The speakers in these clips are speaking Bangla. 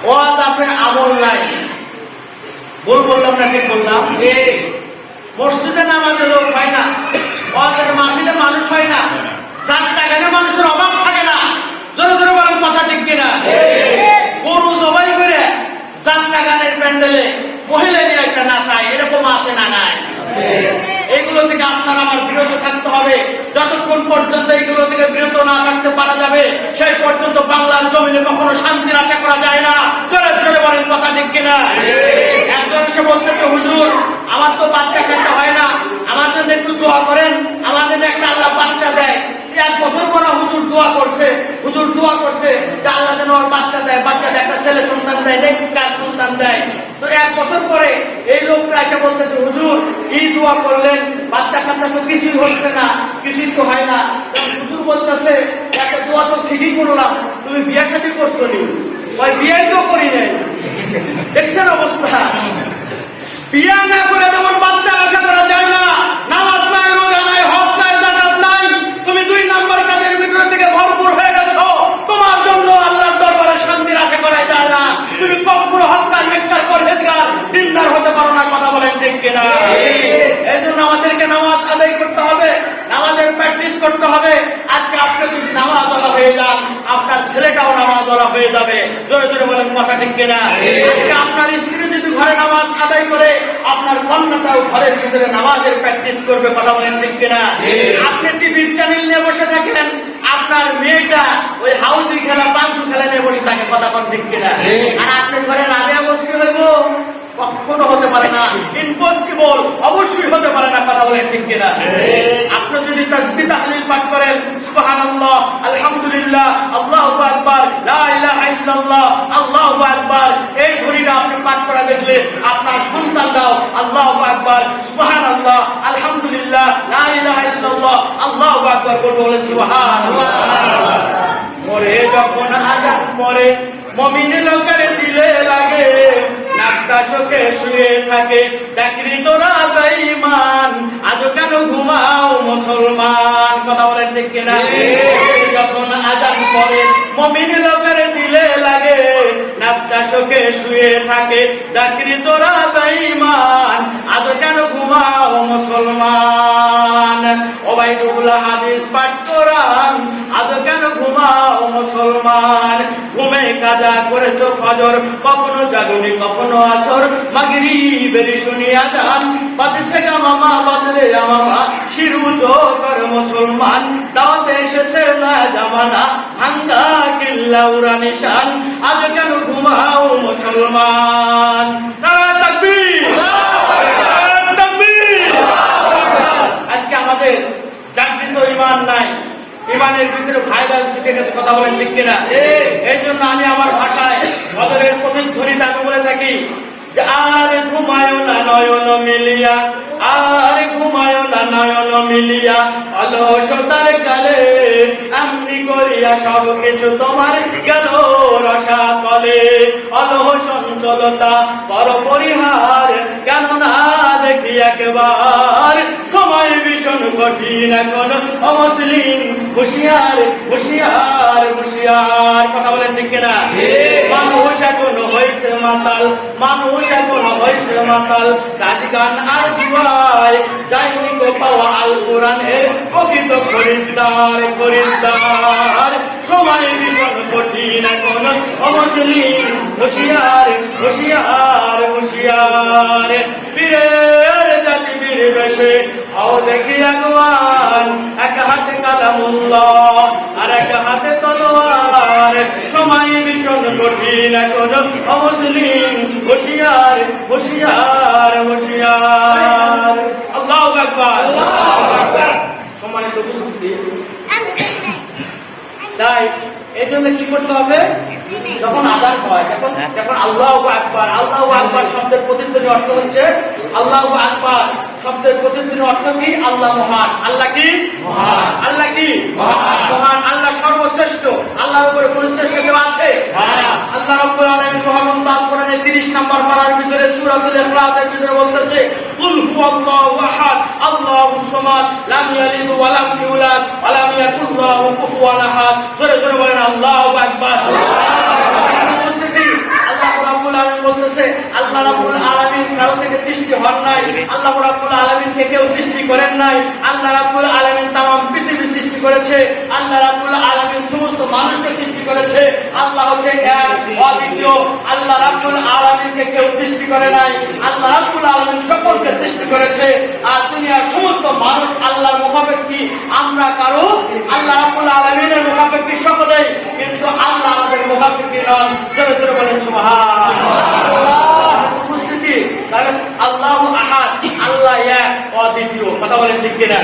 ওয়াজ আছে আমল নাই। ভুল বললাম না ঠিক বললাম? মসজিদে নামাজে লোক হয় না, ওয়াজের মাহফিলে মানুষ হয় না, চারটা গানে মানুষের অভাব থাকে না। জোরে জোরে বলেন কথা ঠিক কিনা? গরু জবাই করে চারটা গানের প্যান্ডেলে মহিলা নিয়ে আসে নাচায়, এরকম আসে না? নাই। এগুলো থেকে আপনার আমার বিরত থাকতে হবে। যতক্ষণ পর্যন্ত এগুলো থেকে বিরত না থাকতে পারা যাবে, সেই পর্যন্ত বাংলার জমিনে কখনো শান্তির আশা করা যায় না। জোরে জোরে বলেন কথা ঠিক কিনা? একজন এসে বলতেছে, হুজুর আমার তো বাচ্চা কাচ্চা হয় না, আমার জন্য একটু দোয়া করেন, আমার জন্য একটা আল্লাহ বাচ্চা দেয়। 1 বছর পরে হুজুর দোয়া করছে, হুজুর দোয়া করছে যে আল্লাহ যেন ওর বাচ্চা দেয়, বাচ্চা দেয়, একটা ছেলে সন্তান দেয়, নেককার সন্তান দেয়। তো 1 বছর পরে এই লোকটা এসে বলতেছে, হুজুর কি দোয়া করলেন, বাচ্চা কাচ্চা তো কিছুই হচ্ছে না, কিছুই তো হয় না। হুজুর বলতেছে, একটা দোয়া তো ঠিকই করলাম, তুমি বিয়ে শাদী করছো নি? ওই বিয়ে তো করি নাই। দেখছেন অবস্থা? বিয়ে না করে যেমন বাচ্চা আশা করা যায় না, নামাজ নাই, রোজা নাই, হজ নাই, যাকাত নাই, তুমি 2 নম্বর কাজের ভিতর থেকে ভরপুর হয়ে গেছো, তোমার জন্য আল্লাহর দরবারে শান্তির আশা করা যায় না। তুমি কখনো হক্কার নেককার পরহেজগার দিনদার হতে পারো না। কথা বলেন ঠিক কিনা? এই জন্য আমাদেরকে নামাজ আদায় করতে হবে, নামাজের প্র্যাকটিস করতে হবে। আজকে আপনি যদি নামাজওয়ালা হয়ে যান, আপনার ছেলেটাও নামাজওয়ালা হয়ে যাবে। জোরে জোরে বলেন কথা ঠিক কিনা? আজকে আপনার স্ত্রী যদি ঘরে নামাজ আদায় করে, আপনার কন্যাটাও ঘরের ভিতরে নামাজের প্র্যাকটিস করবে। কথা বলেন ঠিক কিনা? আপনি টিভির চ্যানেল নিয়ে বসে থাকেন, আপনার মেয়েটা ওই হাউজি খেলা, পাঞ্জু খেলা নিয়ে বসে থাকে। কথা বলেন ঠিক কিনা? আর আপনি ঘরে রাবিয়া বসতে হইব, কখনো হতে পারে না, ইম্পসিবল, অবশ্যই হতে পারে না। কথা বলেন ঠিক কিনা? আপনি যদি তাসবিহ তাহলিল পাঠ করেন, সুবহানাল্লাহ, আলহামদুলিল্লাহ, আল্লাহু আকবার, লা ইলাহা ইল্লাল্লাহ, আল্লাহু আকবার, এই ঘড়িটা আপনি পাঠ করা দেখলে আপনার সন্তানরাও আল্লাহু আকবার, সুবহানাল্লাহ, আলহামদুলিল্লাহ, লা ইলাহা ইল্লাল্লাহ, আল্লাহু আকবার বলবে। বলেন সুবহানাল্লাহ। পরে যখন আযান পড়ে মুমিন লোকের দিলে লাগে, নাক্তাশকে শুয়ে থাকে ডাকরি তোরা বেঈমান, আজ কেন ঘুমাও মুসলমান। কথা বলেন ঠিক কিনা? যখন আযান পড়ে মুমিন লোকের দিলে লাগে, নাক্তাশকে শুয়ে থাকে ডাকরি তোরা বেঈমান, আজ কেন ঘুমাও মুসলমান। ওবাইদুল্লাহ হাদিস পাঠ কোরআন, আজ কেন ঘুমাও মুসলমান। ঘুমে কাজা করেছো ফজর, কখনো জাগনি কখনো আছর, মাগরিবের শুনিয়া যান, বাদশে গামামা বাদলে আমামা, শিরু চোকর মুসলমান। দাওয়াতে এসেছে না জামানা, ভাঙ্গা কিল্লা উড়া নিশান, আজ কেন ঘুমাও মুসলমান। নারায়ে তাকবীর, নারায়ে তাকবীর। আজকে আমাদের জাগৃত ঈমান নাই, ইমানের ভিতরে ভাইরাস ঢুকে গেছে। কথা বলেন ঠিক কিনা? এই জন্য আমি আমার ভাষায় বদরের প্রতিধ্বনিতে আমি বলে থাকি যে আর ঘুমায় না নয়ন মিলিয়া, আর ঘুমায় না নয়ন মিলিয়া, অলসতার কালে এমনি করিয়া সব কিছু তোমার গেল রসাতলে। অলহ সঞ্চলতা বড় পরিহার, কেন না দেখি একবার, সময় ভীষণ কঠিন এখন অমুসলিম, হুঁশিয়ার হুঁশিয়ার হুঁশিয়ার। কথা বলেন ঠিক কিনা? মানুষ এখন হয়েছে মাতাল, মানুষ এখন হয়েছে মাতাল, কাজ গান আর দুয়ায় যায়নি গো পাওয়া আল কোরআনের প্রকৃত খরিদ্দার খরিদ্দার। সময় ভীষণ কঠিন এখন অমুসলিম, হুঁশিয়ার হুঁশিয়ার হুঁশিয়ার। বীরের জাতি বীর বেশে আও দেখি আগুয়ান, এক হাতে কালামুল্লাহ আর এক হাতে তলোয়ার। সময় ভীষণ কঠিন এখন অমুসলিম, হুঁশিয়ার হুঁশিয়ার হুঁশিয়ার। আল্লাহু আকবার, আল্লাহু আকবার। সম্মানিত উপস্থিতি, তাই এই জন্য কি করতে হবে? যখন আযান হয়, যখন আল্লাহু আকবার, আল্লাহু আকবার শব্দের প্রতিধ্বনি অর্থ হচ্ছে আল্লাহু আকবার শব্দের প্রতিধ্বনি অর্থ কি? আল্লাহ মহান। আল্লাহ কি? মহান। আল্লাহ কি? মহান। আল্লাহ সর্বশ্রেষ্ঠ। আল্লাহর উপরে কোন শ্রেষ্ঠ কেউ আছে? আল্লাহ রাব্বুল আলামিন মহান তার কোরআনে 30 নম্বর পারার ভিতরে সূরাতুল ইখলাসের ভিতরে বলতেছে, কুল হুয়াল্লাহু আহাদ, আল্লাহুস সামাদ, লাম ইয়ালিদ ওয়া লাম ইউলাদ ওয়া লাম ইয়াকুল লাহু কুফুয়ান আহাদ। জোরে জোরে বলেন আল্লাহু আকবার। উপস্থিতি, আল্লাহ রাব্বুল আলামিন কারো থেকে সৃষ্টি হন নাই, আল্লাহ রাব্বুল আলামিনকে কেউ সৃষ্টি করেন নাই। আল্লাহ রাব্বুল আলামিন তামাম পৃথিবী সৃষ্টি করেছে, আল্লাহ রাব্বুল আলামিন সমস্ত মানুষকে সৃষ্টি করেছে। আল্লাহ হচ্ছে এক, অদ্বিতীয়। আল্লাহ রাব্বুল আলামিনকে কেউ সৃষ্টি করে নাই, আল্লাহ রাব্বুল আলামিন সকলকে সৃষ্টি করেছে। আর দুনিয়ার সমস্ত মানুষ আল্লাহর মুখাপেক্ষী, আমরা কারো আল্লাহ রাব্বুল আলামিনের মুখাপেক্ষী সকলেই, কিন্তু আল্লাহ আমাদের মুখাপেক্ষী নন। জোরে জোরে বলেন সুবহানাল্লাহ। উপস্থিতি তাহলে আল্লাহু আহাদ, আল্লাহ এক, অদ্বিতীয়। কথা বলেন ঠিক কিনা?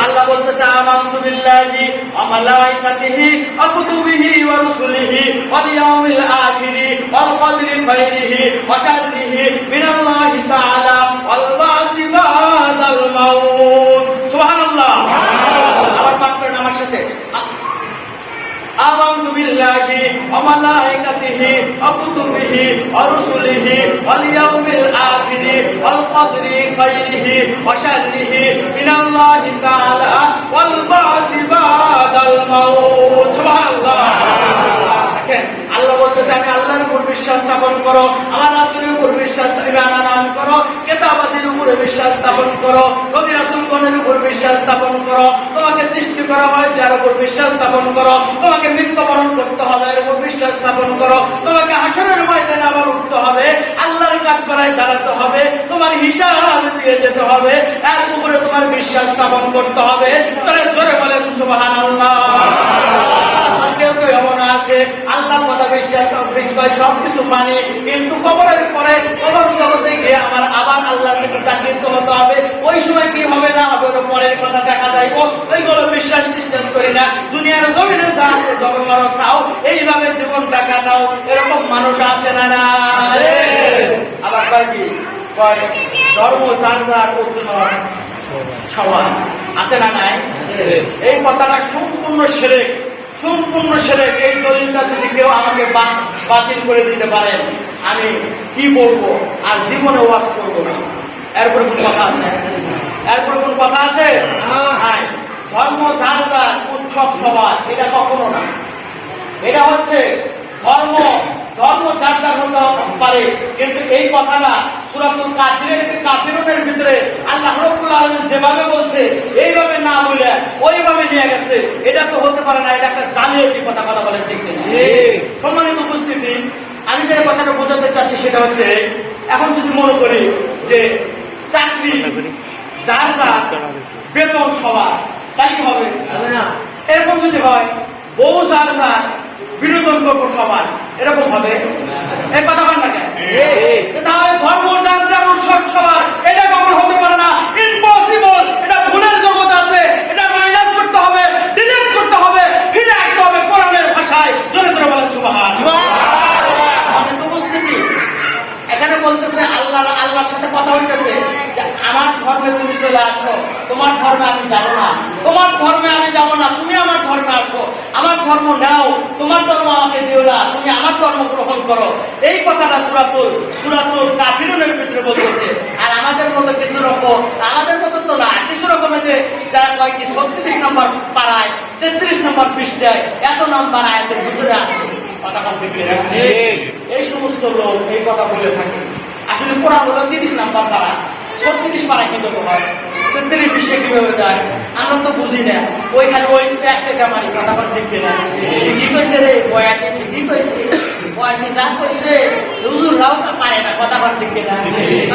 আল্লাহ বলতেছে আমানতু বিল্লাহি ওয়া মালাইকাতিহি ওয়া কুতুবিহি ওয়া রুসুলিহি ওয়াল ইয়াউমিল আখিরি ওয়াল কদরি খাইরিহি ওয়া শাররিহি মিনাল্লাহি তাআলা ওয়াল বাসি বাদাল মাউত। সুবহানাল্লাহ। আবার পাঠ করেন আমার সাথে, আমানতু বিল্লাহি ওয়া মালাইকাতিহি ওয়া কুতুবিহি ওয়া রুসুলিহি ওয়াল ইয়াউমিল আখিরি ওয়াল কদরি খাইরিহি ওয়া শাররিহি মিনাল্লাহি তাআলা ওয়াল বাসি বাদাল মাউত। সুবহানাল্লাহ। দেখেন আল্লাহ বলতেছে আমি আল্লাহর উপর বিশ্বাস স্থাপন করো, আমার রাসূলের উপর বিশ্বাস আনয়ন করো, কিতাবাদের উপরে বিশ্বাস স্থাপন করো, নবী রাসূলগণের উপর বিশ্বাস স্থাপন করো, তোমাকে সৃষ্টি করা হয় যার উপর বিশ্বাস স্থাপন করো, তোমাকে মৃত্যুবরণ করতে হবে এর উপর বিশ্বাস স্থাপন করো, তোমাকে হাসরের ময়দানে আবার উঠতে হবে, আল্লাহর কাঠগড়ায় দাঁড়াতে হবে, তোমার হিসাব দিয়ে যেতে হবে, এর উপরে তোমার বিশ্বাস স্থাপন করতে হবে। জোরে বলেন সুবহানাল্লাহ। কেউ কেউ এমন আছে আল্লাহ কথা বিশ্বাস সবকিছু মানি, কিন্তু কবরের পরে কবর জগতে গিয়ে আমার আবার আল্লাহর কাছে চাকরিত হতে হবে। ওই সময় কি হবে না হবে ওর পরের কথা দেখা যায়, ওইগুলো বিশ্বাস করি না। দুনিয়ার জমিনে যা আছে ধর্ম খাও, এইভাবে জীবনটা কাটাও, এরকম মানুষ আছে না? না। আবার কয় কি কয় ধর্ম যার যার উৎসব সবার আছে না? নাই। এই কথাটা সম্পূর্ণ শিরক, সম্পূর্ণ শিরক। এই দলিলটা যদি কেউ আমাকে বাতিল করে দিতে পারে আমি কি বলবো, আর জীবনে ওয়াজ করবো না। এরপরে কোন কথা আছে? এরপরে কোন কথা আছে? হ্যাঁ, ধর্ম যার যার উৎসব সবার, এটা কখনো না। এটা হচ্ছে ধর্ম যার যার হতে পারে, কিন্তু এই কথাটা সূরাতুল কাফিরুনের ভিতরে আল্লাহ রাব্বুল আলামিন যেভাবে বলছে এইভাবে না বলে ওইভাবে নিয়ে গেছে, এটা তো হতে পারে না। এটা একটা জালিয়াতি কথা। কথা বলেন ঠিক না? সম্মানিত উপস্থিতি, আমি যে কথাটা বোঝাতে চাচ্ছি সেটা হচ্ছে, এখন যদি মনে করি যে চাকরি যার যার, বেতন সবার, তাই কি হবে না? এরকম যদি হয় বউ যার যার, বিনোদন করবো সবার, এরকম হবে? এই কথা বল না কেন? তাহলে ধর্ম যার যার উৎসব সবার, এটা কখন হতে পারে না? ইম্পসিবল। এটা ভুলের জগৎ আছে, এটা মাইনাস করতে হবে, ডিলিট করতে হবে, ফিরে আসতে হবে কোরআনের ভাষায়। জোরে জোরে বলেন সুবহানাল্লাহ। উপস্থিতি এখানে বলতেছে আল্লাহর সাথে কথা হইতেছে যে আমার ধর্মে তুমি চলে আসো, তোমার ধর্মে আমি যাব না, তোমার ধর্মে আমি যাব না, তুমি আমার ধর্মে আসো, আমার ধর্ম নাও, তোমার ধর্ম আমাকে দিও না, তুমি আমার ধর্ম গ্রহণ করো। এই কথাটা সূরাতুল কাফিরুনের ভিতরে বলতেছে। আর আমাদের মতো কিছু রকম, আমাদের মতো তো না, কিছু রকমের যে যারা কয় কি 36 নম্বর পাড়ায় 33 নম্বর পৃষ্ঠায় এত নম্বর আয়াতের ভিতরে আছে। এই সমস্ত লোক এই কথা বলে থাকে। আসলে কোরআন হলো 30 নম্বর পাড়া, 36 পাড়া কিন্তু হয়, 33 পৃষ্ঠা কিভাবে যায় আমরা তো বুঝি না। ওইখানে ওই এক সেটা মারি কথা ঠিক না? ঠিকই কইছে রে, বয়াতে ঠিকই কইছে, বয়াতে যা কইছে হুজুররাও তো পারে না। কথা ঠিক না?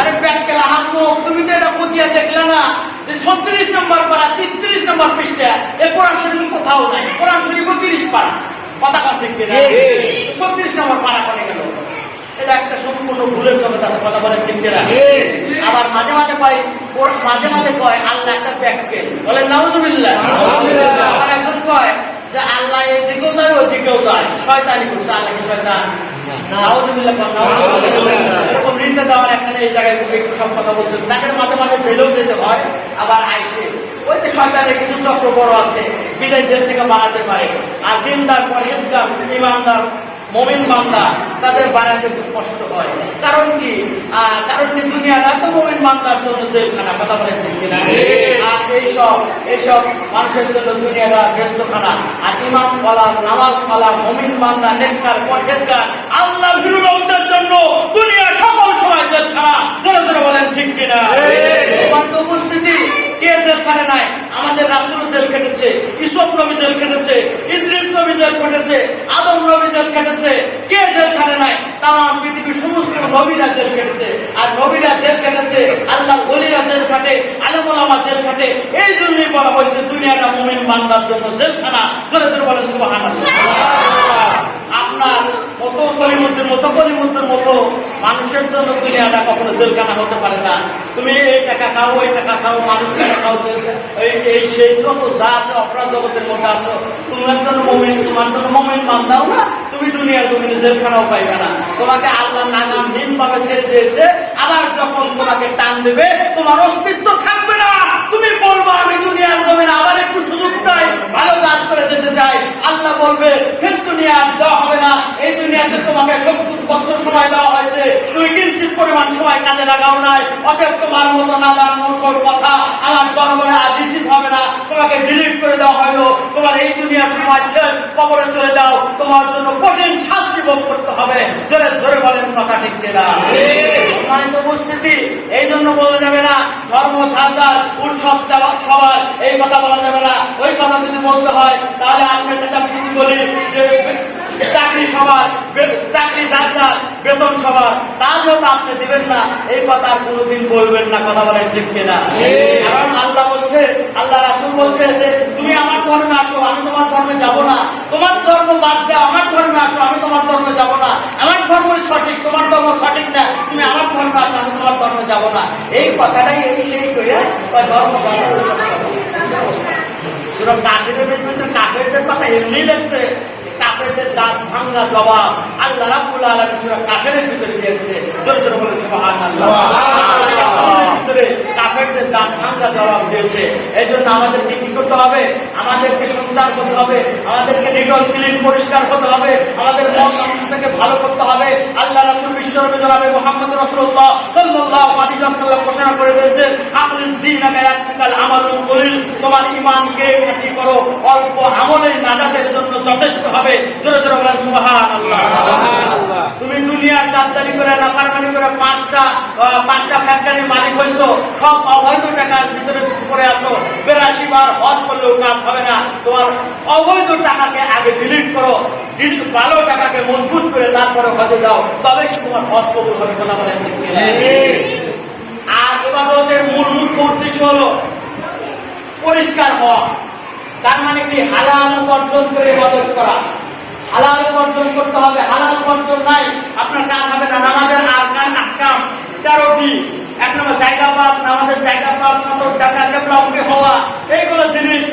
আরে প্র্যাকটিক্যাল হামো, তুমি তো এটা বুঝিয়া দেখলা না যে 36 নম্বর পাড়া 33 নম্বর পৃষ্ঠা এই কোরআন শরীফ কোথাও নাই। কোরআন শরীফ 30 পাড়া। কথা ঠিক না? 36 নম্বর পাড়া করে গেল। এটা একটা সম্পূর্ণ ভুলের জগৎ আছে। কথা বলেন ঠিক না? আবার মাঝে মাঝে কয় আল্লাহ একটা প্র্যাকটিক্যাল, বলেন নাউযুবিল্লাহ। আবার একজন কয় যে আল্লাহ এই দিকেও যায় ওই দিকেও যায়, শয়তানি করছে। আল্লাহ কি শয়তান? নাউযুবিল্লাহ। এরকম রিতে দেওয়ার এখানে এই জায়গায় সব কথা বলছেন। তাদের মাঝে মাঝে জেলেও যেতে হয়, আবার আইসে ওই যে শয়তানের কিছু চক্র বড় আছে, বিদায় জেল থেকে বাড়াতে পারে। আর দিনদার পরহেজগার ইমানদার মুমিন বান্দা তাদের বাড়াতে খুব কষ্ট হয়। কারণ কি দুনিয়াটা তো মুমিন বান্দার জন্য জেলখানা। কথা বলেন ঠিক না? আর এইসব মানুষের জন্য দুনিয়াটা ব্যস্তখানা। আর ইমান ওয়ালা, নামাজ ওয়ালা, মুমিন বান্দা, নেককার, পরহেজগার, আল্লাহ ভীরুদের জন্য দুনিয়া সকল সময় কারণ পৃথিবীর সমস্ত নবীরা জেল কেটেছে, আর নবীরা জেল কেটেছে, আল্লাহর ওলিরা জেল কাটে, আলেম ওলামা জেল কাটে। এই জন্যই বলা হয়েছে দুনিয়াটা মুমিন বান্দার জন্য জেলখানা। জোরে জোরে বলেন সুবহানাল্লাহ। আপনার মতো সলিমুদ্দিন মতো কলিমুদ্দিন মতো মানুষের জন্য দুনিয়াটা কখনো জেলখানা হতে পারে না। তুমি এই টাকা খাও, ওই টাকা খাও, মানুষ টাকা খাও, এই সেই যত যা আছে অপরাধ জগতের মধ্যে আছো, তোমার জন্য মুমিন বান্দাও না, তুমি দুনিয়ার জমিনে জেলখানাও পাইবে না। তোমাকে আল্লাহ নাগামহীন ভাবে ছেড়ে দিয়েছে। আবার যখন তোমাকে টান দেবে, তোমার অস্তিত্ব থাকবে না। তুমি বলবো আমি দুনিয়ার জমিনে আবার একটু সুযোগ চাই, ভালো কাজ করে যেতে চাই। আল্লাহ বলবে ফের দুনিয়া দেওয়া হবে না। এই দুনিয়াতে তোমাকে 70 বছর সময় দেওয়া হয়েছে, তুমি কিঞ্চিত পরিমাণ সময় কাজে লাগাও নাই। অতএব তোমার মতো নাদান মূর্খর কথা আমার দরবারে আর রিসিভ হবে না। তোমাকে ডিলিট করে দেওয়া হলো। তোমার এই দুনিয়ার সময় শেষ, কবরে চলে যাও। তোমার জন্য কঠিন শাস্তি ভোগ করতে হবে। জোরে জোরে বলেন কথা ঠিক কিনা? সম্মানিত উপস্থিতি, এই জন্য বলা যাবে না ধর্ম ছাড়দার উৎসব সবার, এই কথা বলা যাবে না। ওই কথা যদি বলতে হয় তাহলে আপনার কাছে আমি যদি বলি যে চাকরি সবার, চাকরি যার বেতন সবার, তা যেহেতু আপনি দিবেন না, এই কথা আর কোনোদিন বলবেন না। কথা বলেন ঠিক কিনা? কারণ আল্লাহ বলছে, আল্লাহ রাসূল বলছে যে তুমি আমার ধর্মে আসো, আমি তোমার ধর্মে যাব না। তোমার ধর্ম বাদ দাও, আমার ধর্মে আসো, আমি তোমার ধর্মে যাব না। আমার ধর্মই সঠিক, তোমার ধর্ম সঠিক না। তুমি আমার ধর্মে আসো, আমি তোমার ধর্মে যাব না। এই কথাটাই এই সেই কইরা ধর্ম সুতরাং কাফেরদের কথা এমনি লেগছে। কাফেরদের দাঁত ভাঙা জবাব আল্লাহ রাব্বুল আলামিন সূরা কাফেরের ভিতরে দিয়েছে। জোরে জোরে বলেন সুবহানাল্লাহ। ভিতরে কাফেরদের দাঁত ভাঙা জবাব দিয়েছে। এই জন্য আমাদেরকে কি করতে হবে? আমাদেরকে সঞ্চার করতে হবে, আমাদেরকে নিকট ক্লিন পরিষ্কার করতে হবে, আমাদের মন অংশ থেকে ভালো করতে হবে। আল্লাহ রাসূল বিশ্বনবী জনাবে মুহাম্মদ রাসূলুল্লাহ সাল্লাল্লাহু আলাইহি ওয়াসাল্লাম ঘোষণা করে দিয়েছেন, আখলিস দীনাকা ইয়াকফিকাল আমালুল কলিল। তোমার ঈমানকে খাঁটি করো, অল্প আমলের নাজাতের জন্য যথেষ্ট হবে। জোরে জোরে বলেন সুবহানাল্লাহ। তুমি দুনিয়ার দাঁড়ানি করে নাফরমানি করে পাঁচটা ফ্যাক্টরির মালিক হইছো, সব অবৈধ টাকার ভিতরে কিছু করে আছো। 82 বার হজ করলেও কাজ হবে না। তোমার অবৈধ টাকাকে আগে ডিলিট করো, ভালো টাকাকে মজবুত করে তারপরে হজে যাও, তবে সে তোমার হজ কবুল হবে। কথা বলেন ঠিক কিনা? আর ইবাদতের মূল মুখ্য উদ্দেশ্য হলো পরিষ্কার হওয়া। তার মানে কি? হালাল উপার্জন করে ইবাদত করা। হালাল উপার্জন করতে হবে। হালাল উপার্জন নাই, আপনার কাজ হবে না। নামাজের আরকান আহকাম 13টি। এক নম্বর জায়গা পাস, নামাজের জায়গা পাস, 70 টাকা কেবলামুখী হওয়া, এইগুলো জিনিস,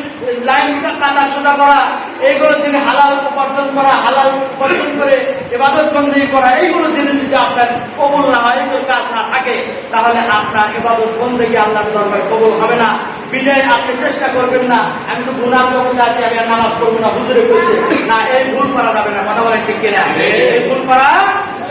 লাইন কাটা সোজা করা, এইগুলো জিনিস হালাল উপার্জন করা, হালাল উপার্জন করে ইবাদত বন্দেগী করা, এইগুলো জিনিস যদি আপনার কবুল না হয়, এইগুলো কাজ না থাকে, তাহলে আপনার ইবাদত বন্দেগী আল্লাহর দরবারে কবুল হবে না। বিদায় আপনি চেষ্টা করবেন না আমি তো গুনাহ জগতে আছি, আমি আর নামাজ পড়বো না, হুজুরে কইছে না, এই ভুল করা যাবে না। কথা বলেন ঠিক কিনা? এই ভুল করা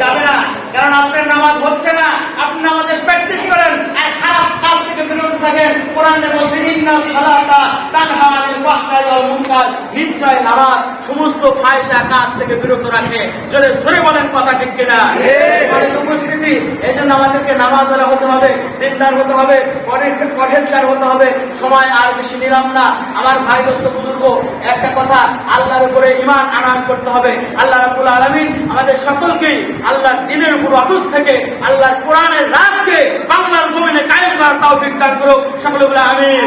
যাবে না। কারণ আপনার নামাজ হচ্ছে না, আপনি নামাজের প্র্যাকটিস করেন আর খারাপ কাজ থেকে বিরত থাকেন। কোরআনে বলছে ইন্নাস সালাতা তানহা আনিল ফাহশাই ওয়াল মুনকার, নিশ্চয় নামাজ সমস্ত ফাহিশা কাজ থেকে বিরত রাখে। জোরে জোরে বলেন কথা ঠিক কিনা? এই উপস্থিতি, এই জন্য আমাদেরকে নামাজওয়ালা হতে হবে, দিনদার হতে হবে, পরহেজগার হতে হবে। সময় আর বেশি নিলাম না। আমার ভাই দোস্ত বুজুর্গ, একটা কথা, আল্লাহর উপরে ঈমান আনয়ন করতে হবে। আল্লাহ রাব্বুল আলামিন আমাদের সকলকেই আল্লাহর দ্বীনের উপর অটুট থেকে আল্লাহর কোরআনের রাজকে বাংলার জমিনে কায়েম করার তৌফিক দান করুক। সকলে বলে আমিন।